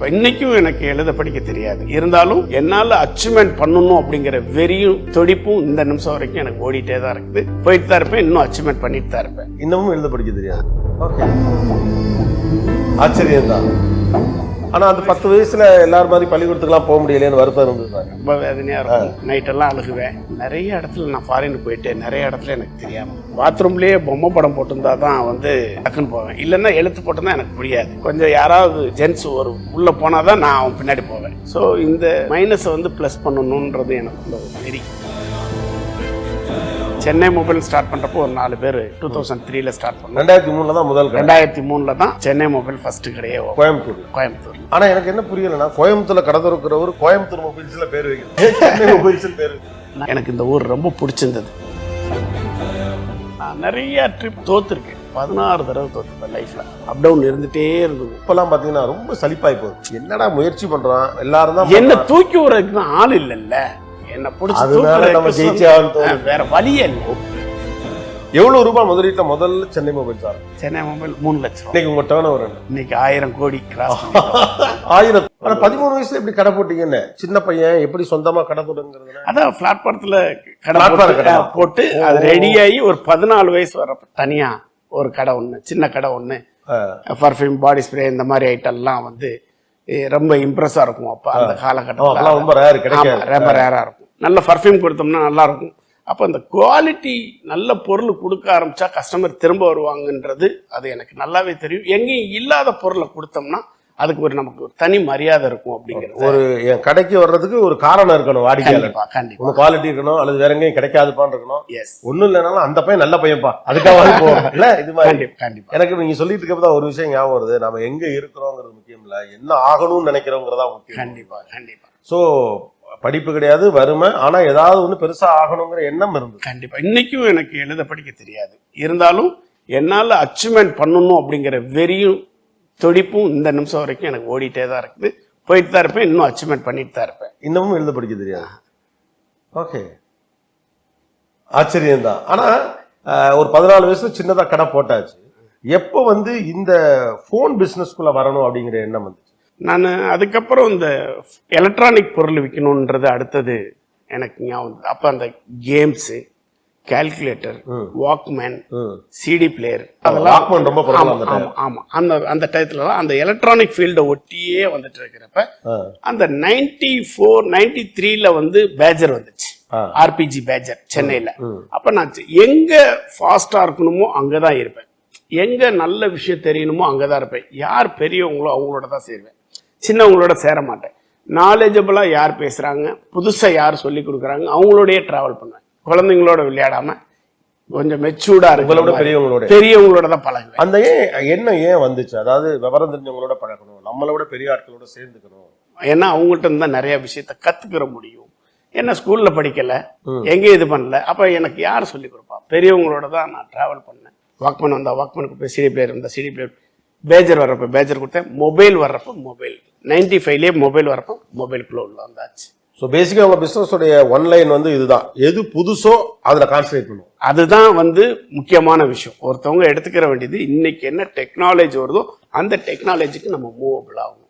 இன்னைக்கும் எனக்கு எழுத படிக்க தெரியாது. இருந்தாலும் என்னால அச்சீவ்மெண்ட் பண்ணணும் அப்படிங்கிற வெறியும் துடிப்பும் இந்த நிமிஷம் வரைக்கும் எனக்கு ஓடிட்டே தான் இருக்குது. போயிட்டு தான் இருப்பேன், இன்னும் அச்சீவ்மெண்ட் பண்ணிட்டு தான் இருப்பேன். இன்னமும் எழுத படிக்க தெரியாது. ஓகே, ஆச்சரியம் தான். ஆனா அந்த 10 வயசுல எல்லாரும் மாதிரி பள்ளிக்கூடத்துக்குலாம் போக முடியலன்னு வருத்தம் இருந்தது. ரொம்ப வேதனையா இருக்கும். நைட்டெல்லாம் அழுகுவேன். நிறைய இடத்துல நான் ஃபாரினுக்கு போயிட்டு நிறைய இடத்துல எனக்கு தெரியாம பாத்ரூம்லயே பொம்மை படம் போட்டிருந்தா தான் டக்குன்னு போவேன். இல்லைன்னா எழுத்து போட்டிருந்தா எனக்கு புரியாது. கொஞ்சம் யாராவது ஜென்ஸ் ஒரு உள்ள போனாதான் நான் அவன் பின்னாடி போவேன். ஸோ இந்த மைனஸை பிளஸ் பண்ணணுன்றது எனக்கு ஒரு வெறி. சென்னை மொபைல் ஸ்டார்ட் பண்றப்போ ஒரு 4 பேர் 2003ல ஸ்டார்ட் பண்ணோம். 2003ல தான் முதல் 2003ல தான் சென்னை மொபைல் ஃபர்ஸ்ட் கடையே கோயம்புத்தூர். ஆனா எனக்கு என்ன புரியலன்னா, கோயம்புத்தூர்ல கடை திறக்கிறவர் கோயம்புத்தூர் மொபைல்ஸ்ல பேர் வைக்கணும், சென்னை மொபைல்ஸ் பேர் வைக்கணும். எனக்கு இந்த ஊர் ரொம்ப பிடிச்சிருந்தது. நான் நிறைய ட்ரிப் தோத்துருக்கேன். 16 தடவை தோத்துருப்பேன் லைஃப்ல. அப் டவுன் இருந்துட்டே இருந்தது. இப்பெல்லாம் பாத்தீங்கன்னா ரொம்ப சலிப்பாய் போகுது. என்னடா முயற்சி பண்றான் எல்லாரும் தான். என்ன தூக்கி விடுறதுக்கு தான் ஆள் இல்லைல்ல. என்ன பிடிச்சி வேற வழியே இல்லை. எவ்வளவு ரூபாய் முதலீட்டுல முதல்ல Chennai mobile sir? Chennai mobile 3 லட்சம். இன்னைக்கு உங்க டர்ன் ஓவர் இன்னைக்கு 1000 கோடி கிராஸ். 1000. ஆனா 13 வயசுல எப்படி கடை போட்டீங்கன்னு? சின்ன பையன் எப்படி சொந்தமா கடை தொடங்குறது? அதான் பிளாட்பாரத்துல கடை போட்டு அது ரெடி ஆகி ஒரு 14 வயசு வரப்ப தனியா ஒரு கடை ஒண்ணு, சின்ன கடை ஒண்ணு, பர்ஃபியூம், பாடி ஸ்ப்ரே இந்த மாதிரி ஐட்டம் எல்லாம் ரொம்ப இம்ப்ரெஸ்ஸா இருக்கும். அப்ப அந்த காலகட்டத்தில் ரொம்ப ரேரா இருக்கும். நல்ல பர்ஃபியூம் கொடுத்தோம்னா நல்லா இருக்கும். அப்போ அந்த குவாலிட்டி நல்ல பொருள் கொடுக்க ஆரம்பிச்சா கஸ்டமர் திரும்ப வருவாங்கன்றது அது எனக்கு நல்லாவே தெரியும். எங்கேயும் இல்லாத பொருளை கொடுத்தோம்னா அதுக்கு நமக்கு ஒரு தனி மரியாதை இருக்கும். அப்படிங்கிறது ஒரு என் கடைக்கு வர்றதுக்கு ஒரு காரணம் இருக்கணும். வாடிக்கையாளர் கண்டிப்பா குவாலிட்டி இருக்கணும், அல்லது வேற எங்கேயும் கிடைக்காதுப்பான்னு இருக்கணும். ஒன்னும் இல்லைனாலும் அந்த பையன் நல்ல பையன்ப்பா, அதுக்காக போகணும் இல்ல? இது மாதிரி கண்டிப்பா எனக்கு நீங்க சொல்லிட்டு இருக்கப்பதான் ஒரு விஷயம் ஞாபகம் வருது. நம்ம எங்க இருக்கிறோங்கிறது முக்கியம் இல்ல, என்ன ஆகணும்னு நினைக்கிறோங்கிறதா முக்கியம். கண்டிப்பா. சோ படிப்பு கிடையாது, வறுமை, ஆனா ஏதாவது ஒண்ணு பெருசா ஆகணுங்கிற எண்ணம் இருந்தது. கண்டிப்பா. இன்னைக்கும் எனக்கு எழுத படிக்க தெரியாது. இருந்தாலும் என்னால அச்சீவ்மெண்ட் பண்ணணும் அப்படிங்கிற வெறியும் துடிப்பும் இந்த நிமிஷம் வரைக்கும் எனக்கு ஓடிட்டே தான் இருக்குது. போயிட்டு தான் இருப்பேன், இன்னும் அச்சீவ்மெண்ட் பண்ணிட்டு தான் இருப்பேன். இன்னமும் எழுத படிக்க தெரியாது. ஓகே, ஆச்சரியம் தான். ஆனா ஒரு 14 வயசுல சின்னதா கடை போட்டாச்சு. எப்போ இந்த போன் பிசினஸ்குள்ள வரணும் அப்படிங்கிற எண்ணம் வந்துச்சு? நான் அதுக்கப்புறம் இந்த எலக்ட்ரானிக் பொருள் விற்கணுன்றது அடுத்தது எனக்கு ஞாபகம். அப்போ அந்த games, calculator, walkman, CD player, அதெல்லாம் ரொம்ப ஆமா அந்த டயத்துல தான் அந்த எலக்ட்ரானிக் ஃபீல்டை ஒட்டியே வந்துட்டு இருக்கிறப்ப அந்த 94, 93ல பேஜர் வந்துச்சு, ஆர்பிஜி பேஜர் சென்னையில. அப்ப நான் எங்க ஃபாஸ்டா இருக்கணுமோ அங்கதான் இருப்பேன், எங்க நல்ல விஷயம் தெரியணுமோ அங்கதான் இருப்பேன். யார் பெரியவங்களோ அவங்களோட தான் சேருவேன், சின்னவங்களோட சேர மாட்டேன். நாலேஜபிளா யார் பேசுறாங்க, புதுசா யார் சொல்லி கொடுக்குறாங்க அவங்களோடய டிராவல் பண்ணுவேன். குழந்தைங்களோட விளையாடாம கொஞ்சம் மெச்சூர்டா இருக்கு, பெரியவங்களோட தான் பழகுவேன். அந்த எண்ணம் ஏன் வந்துச்சு? அதாவது விவரம் தெரிஞ்சவங்களோட பழகணும், நம்மளோட பெரிய ஆட்களோட சேர்ந்துக்கணும். ஏன்னா அவங்கள்ட்ட இருந்தா நிறைய விஷயத்த கத்துக்கிற முடியும். என்ன ஸ்கூல்ல படிக்கல, எங்கேயும் இது பண்ணல, அப்ப எனக்கு யார் சொல்லி கொடுப்பா? பெரியவங்களோட தான் நான் டிராவல் பண்ணேன். வாக்மேன் வந்தா வாக்மேனுக்கு போய், சிடி பிளேயர் வந்தா சிடி பிளேயர், பேஜர் வர்றப்ப பேஜர் கொடுத்தேன், மொபைல் வர்றப்ப மொபைல், 95லயே மொபைல் வர்றப்ப மொபைலுக்குள்ள உள்ள வந்தாச்சு. ஸோ பேசிக்கா உங்க பிசினஸ் உடைய ஒன்லைன் இதுதான், எது புதுசோ அதுல கான்சன்ட்ரேட் பண்ணுவோம். அதுதான் முக்கியமான விஷயம். ஒருத்தவங்க எடுத்துக்கிற வேண்டியது இன்னைக்கு என்ன டெக்னாலஜி வருதோ அந்த டெக்னாலஜிக்கு நம்ம மூவபிள் ஆகும்.